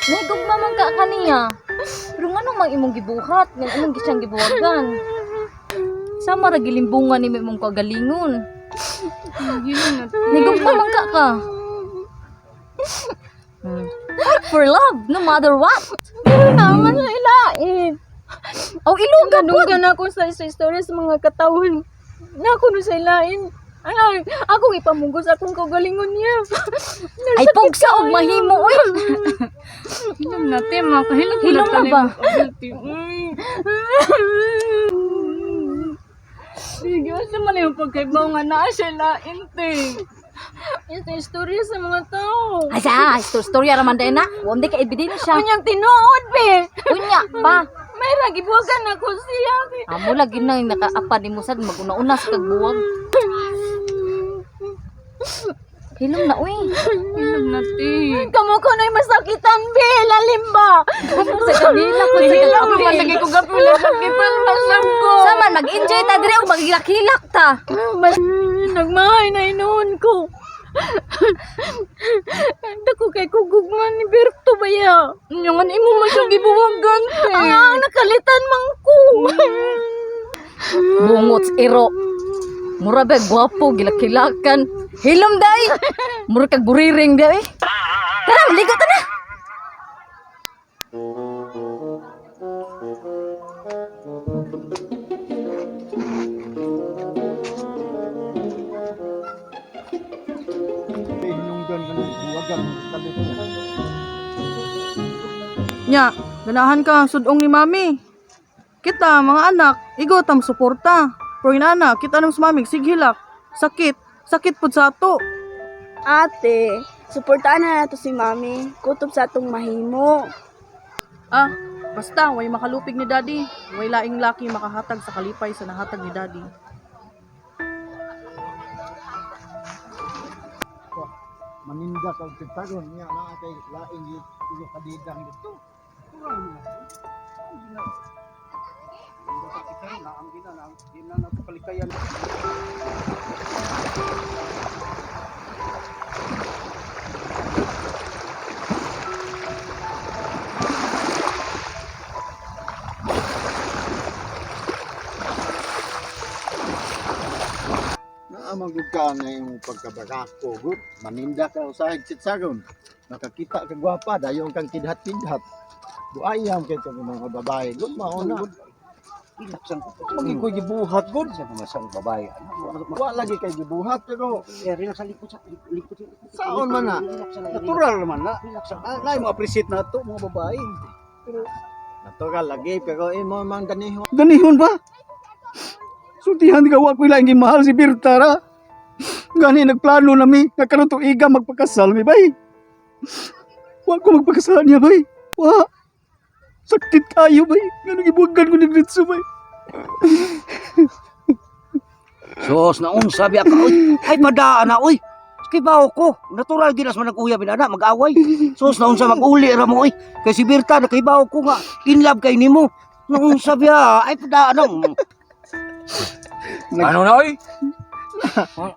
Nahigugma man ka kaniya. Pero nga nung imong gibuhat, nga imong gisang gibuwagan. Sama ra gilimbungan ni imong kagalingon. Nahigugma man ka. Fight for love, no matter what. Pero naman sa ilain. Oh, ilugan po. Kadugan ako sa istorya sa mga katawhan. Nako no sa ilain. Ano, ako ipamugos akong kagalingon niya. Ay, pugsa og mahimo, uy. Hilom na, te, makahilom Hilom na ba? Sige, asa man yung pagkaibaw nga naa siya lain, te. Ito yung istorya sa mga tao. Asa, istorya raman din na. Wala ka ebidensya. Kunyang tinuod, be. Unya, pa. May ragibuwagan ako siya. Amo lagi na yung nakaapa ni Musad maguna-una sa kagbuwag. Hilom na, uy. Hilom na, te. Kamu ko na'y masakitan, be. Lalim ba? Sa kanila ko, sa Ako kanila. masakit ko gapula. Sakitan masam ko. Saman, mag-enjoy ta dire o maghilak-hilak ta. Nagmahay na inuon ko. Dako kay kugugman ni Berto ba ya? Nyangan imo masyang gibuwagan, te. Ang nakalitan man ko. Bungot iro. Mura ba gwapo, gilak-hilakan. Hilom day. Mura kag buriring day. Tara, maligo ta na. Nya, ganahan ka sudong ni mami. Kita mga anak, igo tam suporta. Pero inana, kita nam sa mami sighilak. Sakit pud sa ato. Ate, suportahan na nato si mami. Kutob sa atong mahimo. Ah, basta way makalupig ni daddy. Way laing laki makahatag sa kalipay sa nahatag ni daddy. Maninda sa tagtagon niya na kay laing yung kadidang dito. Kurang na. Ang gina na palikayan. Naamagod ka na yung pagkabarako, good. Maninda ka usahig sitsagon. Nakakita ka gwapa, dayon kang kidhat-kidhat. Buayam kay itong mga babae. Good, mauna. Ilaksan ko. Magi ko gibuhat, good. Sa mga sang babae. Wa lagi kay gibuhat, pero Relax sa likod sa likod. saon man na. Natural naman na. Nay mo appreciate na to mga babae. Natural lagi, pero imo man ganihon. Ganihon ba? Sutihan ka wa ko lang mahal si Birtara. Gani nagplano nami nga karon tuiga magpakasal mi bay. Wa ko magpakasal niya bay. Wa. Sakit tayo bay. Ngano gibugan ko ni Gritso bay. Sos na unsa biya ka oy. Ay madaan na oy. Kibaw ko. Natural ginas man nag-uya binana mag-away. Sos na unsa mag-uli ra mo oy. Kay si Birta nakibaw ko nga in love kay nimo. Na unsa biya. Ay padaan. Ano na oy?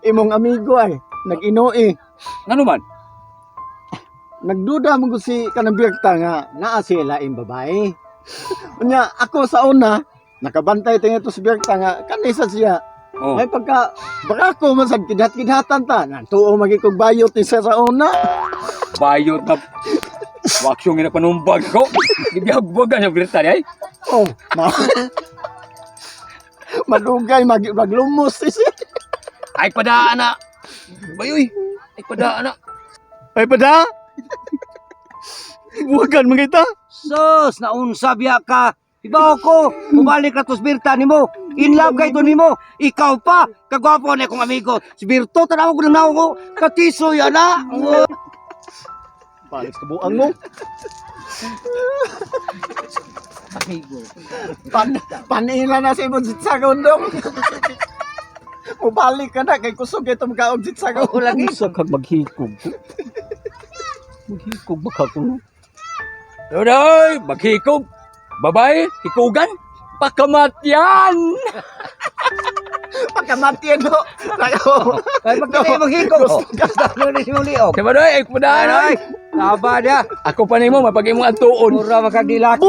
Imong amigo ay nag-inoi. Ano man? Nagduda mo ko si kanang Birta nga naa sila laing babae. Unya ako sa una nakabantay tingin to si Birta nga kanisa siya. Oh. Ay pagka barako man sa kidhat-kidhatan ta. Nantuo magikog bayot isa sa una. Bayot na waksyon nga panumbag ko. Gibiyag-bugan sa birta ay. Oh, madugay maglumos siya. Ay padaan na. Bayoy. Ay padaan na. Ay pada. Ibuwagan man kita. Sos, naunsa biya ka. Ibaw ko, mubalik na to si Birta nimo. In love kay to nimo. Ikaw pa, kagwapo na akong amigo. Si Birto, tanaw ko ng naong ko. Katiso yan na. Balik sa buang mo. Amigo. Panila na sa imong sitsagaw dong. Mubalik ka na kay kusog itong kaog sitsagaw. Oo lagi. Isa kag maghikog. Maghikog ba ka ko? Dodoy, maghikog. Babae, hikugan. Pakamatyan. Pagkamatiyan mo. Nako. Ay, magkakay maghikog. Ano ni simuli o? Diba doy, ay padaan ay. Laba dia. Ako pa nimo mapagi mo atuon. Mura makadilaki.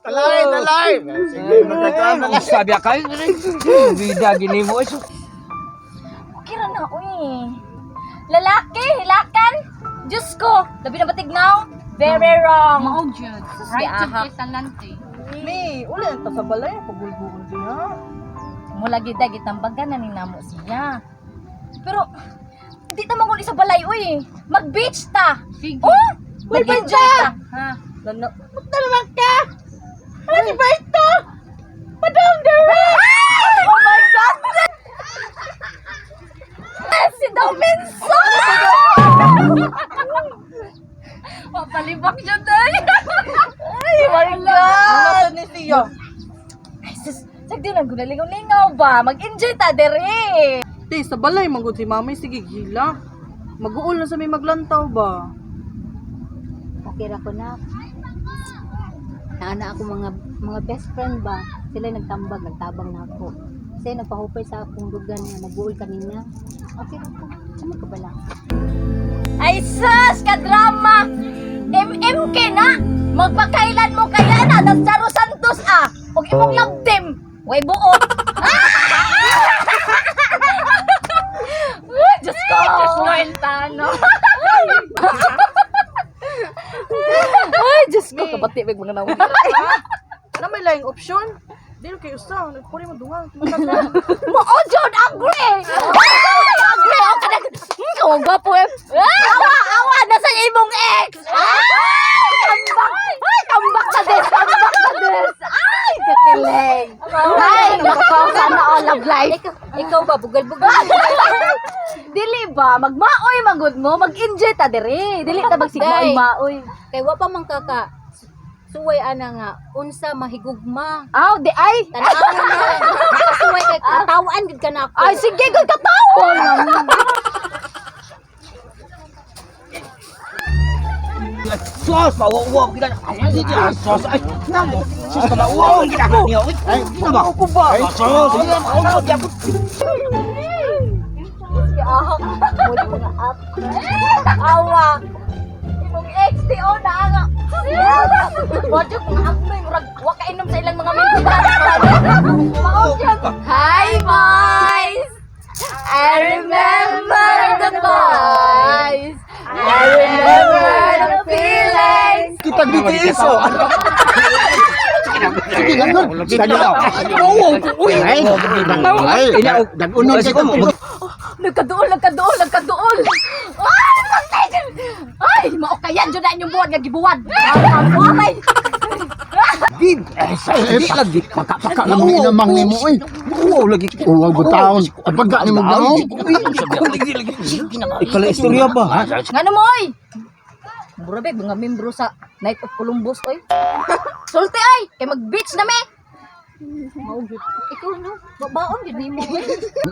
Talay, talay. Sige, magkakaroon na. Unsa biya kay? Bida gini mo. Okay ra na, uy. Lalaki, hilakan. Diyos ko, labi na batignaw. Very wrong. Mao jud. Right to ahak. salante. Mi, uli ang sa balay, pagulbuon diha. Mula gid gitambagan na ni namo siya. Pero di ta maguli sa balay, uy. Mag-beach ta. Sige. Oh, mag-enjoy ta. Ha. Lana, Talamak ka. Ano ba ito? Madam Derek! Oh my God! Si Dominso! Papalibak siya day! Ay, my God! nasa ni siya. Ay, sus, sagdi lang gunalingaw ba? Mag-enjoy ta, dere! Di, sa balay, manggod si mami, sige, gila. Mag-uol na sa may maglantaw ba? Okay ra ko na. Naana ako mga best friend ba? Sila nagtambag, nagtabang na ako. Kasi nagpahupay sa akong lugar na nag-uol kanina. Okay ra ko. Ano ka bala? Ay, sus! Ka-drama! MMK na! Magpakailan mo kaya na ng Charo Santos Huwag imong love team! Way buot! Ay, Diyos ko! Diyos ko, Eltano! Ay, Diyos ko! Kabati, may mga nawag. Na may laing option? Di kayo sa, nagpuri mo dungang. Mo, John, agree! Ay, agree! O, kanag... Ikaw, ang gwapo eh. Awa, awa! Nasa imong ex! Ay, tambak! Ay, tambak na des! Tambak na des! Ay, kakilig! Ay, nakakausa na all of life. Ikaw ba? Bugal-bugal. Dili ba? Magmaoy, magod mo. Mag-enjoy ta, diri. Dili ta magsigmaoy-maoy. Kay wa pa man kaka. Suway ana nga. Unsa mahigugma. Aw, di ay! Tanawon na. Kasuway kay katawaan gid ka na ako. Ay, sige, good katawon! Sos, mawawag kita. Ay, sos. Ay, namo. Sos ka mawawag kita. Ay, sama ko ba? Sos. Mawawag kita. Si ahak. Muli mga up. Awa. Imong XTO na nga. Wadyo mga apoy. Murag, waka inom sa ilang mga mintinan. Hi, boys! I remember the boys. I remember the feelings. Kita BTS oh. Sige, ganun. Uy, ay, Dagunan ka mo. Nagkaduol. Ay, pasay! Ay, maukayan dyan na inyong buwan nga gibuwan. Ay, Gid, ay, lagi. Paka na mga inamang ni mo eh. Oo, lagi. Uwag butaon. At pagka ni mo gaon. Ikala istorya ba? nga mo, oy! Murabeg, mga membro sa Night of Columbus, oy. Sulti, ay! Kay mag-beach na, me! Ikaw no. Babaon gid nimo.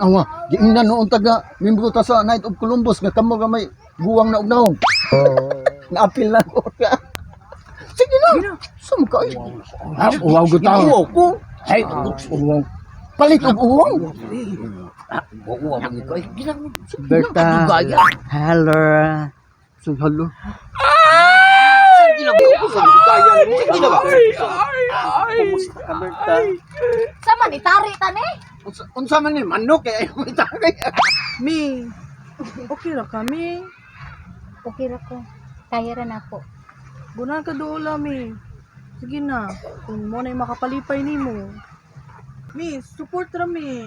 Awa, giingnan noon taga membro ta sa Night of Columbus nga kamo nga may guwang na ugnaw. Naapil na ko ka. Sige na. Sum ka. Uwaw gutaw. Uwaw ko. Ay, uwaw. Palit og uwaw. Oo, ang ito ay ginang. Berta. Hello. So, hello. Sama ni Tari, tani? Unsa man ni manok kay ayaw mo itagay. Mi, okay ra kami. Okay ra ko. Kaya ra nako. Bunan ka doon mi. Sige na, kung mo na yung makapalipay ni mo. Mi, support ra mi.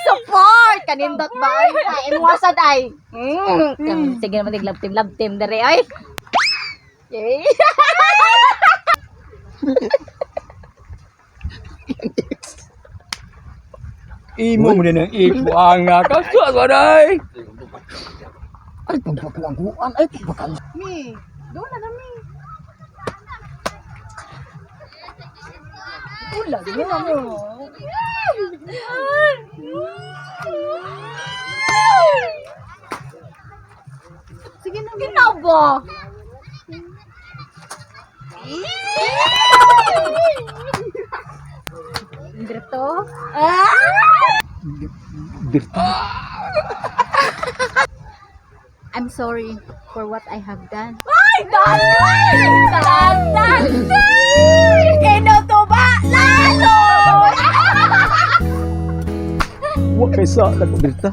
Support! Kanindot ba? Ay, imuwasad ay. Sige naman, love team, dere, ay. Yay! Imo mo din ang ikuang nga kaswas, waday. Ay, pagpapuan ay pagpakan. Mi, doon na mi. Ulan mo mo. Sige na, mi. Ginabo. Dito. I'm sorry for what I have done. Ay, dandan! Inutuba lalo! Wa kay sa ako Berta.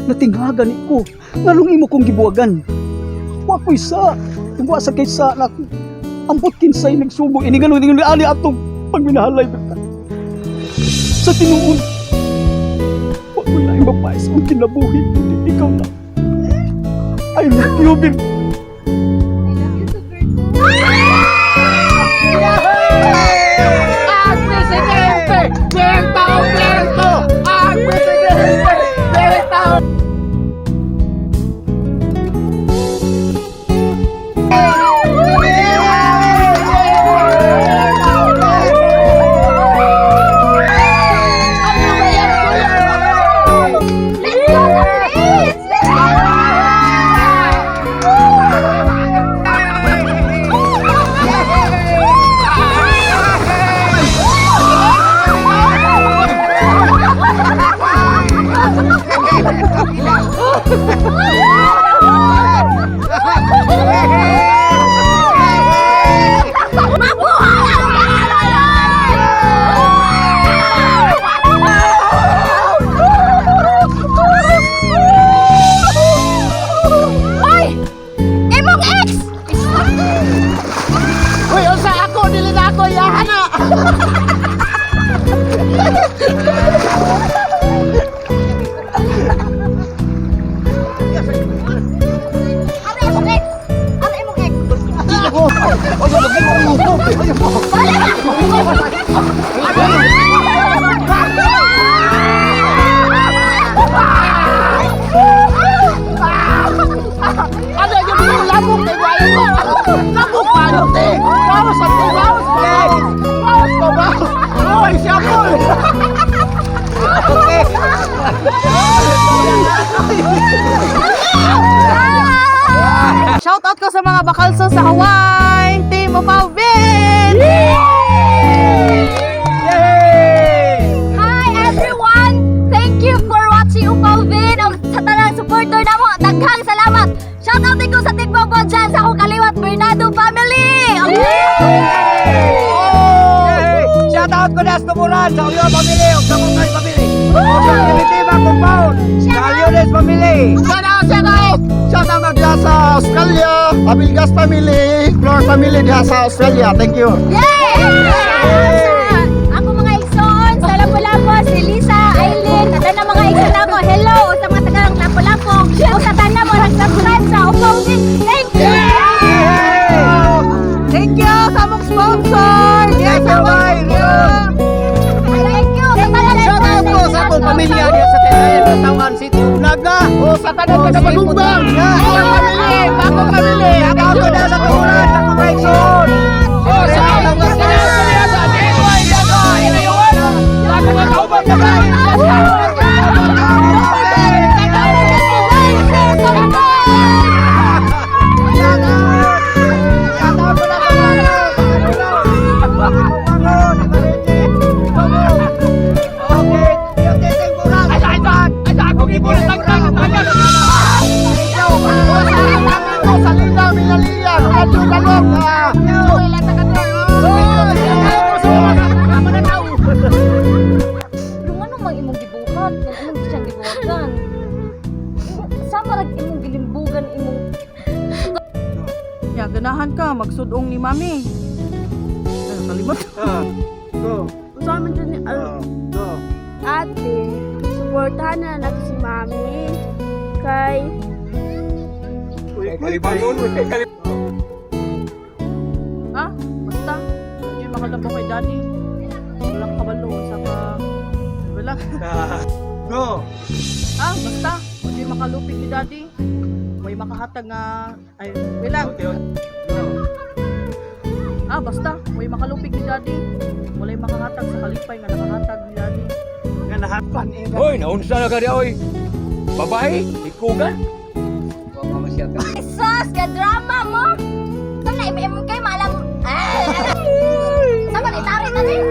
Natinghagan ko. Nganong imo kong gibuwagan. Wa ko'y sa. Wa sa kay sa na ambot kinsay nagsubo ini ganon ni ali atong pagminahalay Berta. Sa tinuod. Wa ko'y laing mapais kung kinabuhi kundi ikaw na. I love you, Berta. Ang presidente! Berta Alberto! Ang presidente! Berta Shout out ko sa mga bakalso sa Hawaii, Team Upalvin! Hi everyone! Thank you for watching Upalvin. Sa tanang supporter na mo, daghang salamat! Shout out din ko sa Tigbobo dyan sa akong kaliwat Bernardo family! Shout out ko na sa Tumuran, sa Ulyo Family, o sa Mungay Family. O sa Primitiva Compound, sa Aliones Family. Shout out diha sa Australia, Abilgas family, Flor family diha sa Australia. Thank you. Yay! Ako mga igsoon, sa Lapu-Lapu, si Lisa, Aileen, at na mga igsoon ako, hello! O sa mga tagang Lapu-Lapu, o sa tanan mo, nag-subscribe sa Upalvin. Thank you! Thank you sa mong sponsor! Yes, Hawaii! Thank you! Sa tanan Shout out ko sa akong pamilya diya sa Tinayan, Batawan City, Naga. O sa tanong ko sa Palumbang. Akong family, akong family. Shout out ko na sa Tumuran, sa akong mga igsoon. O sa akong mga sinasaya sa Tinayan, Naga, Inayawan. Sa akong mga kaubang na Yung ano mang imong gibuhat, yung imong siyang gibuhatan. Sama lag imong gilimbugan imong Ya, ganahan ka, magsudong ni Mami. Ay, kalimot. Sa amin dyan ni ate, supportahan na natin si mami. Kay Ha? Basta, hindi makalabo kay Daddy. Walang kabalo, saka... Wala. Go! Ha? Basta, hindi makalupig ni Daddy. May makahatag nga... Ay, wala. Ah, basta, may makalupig ni Daddy. Walay makahatag sa kalipay nga nakahatag ni Daddy. Hoy, naunsa na ka di oy. Babae, ikugan. sus, ka-drama mo! Sana im kayo maalam... Sama na itarik na rin!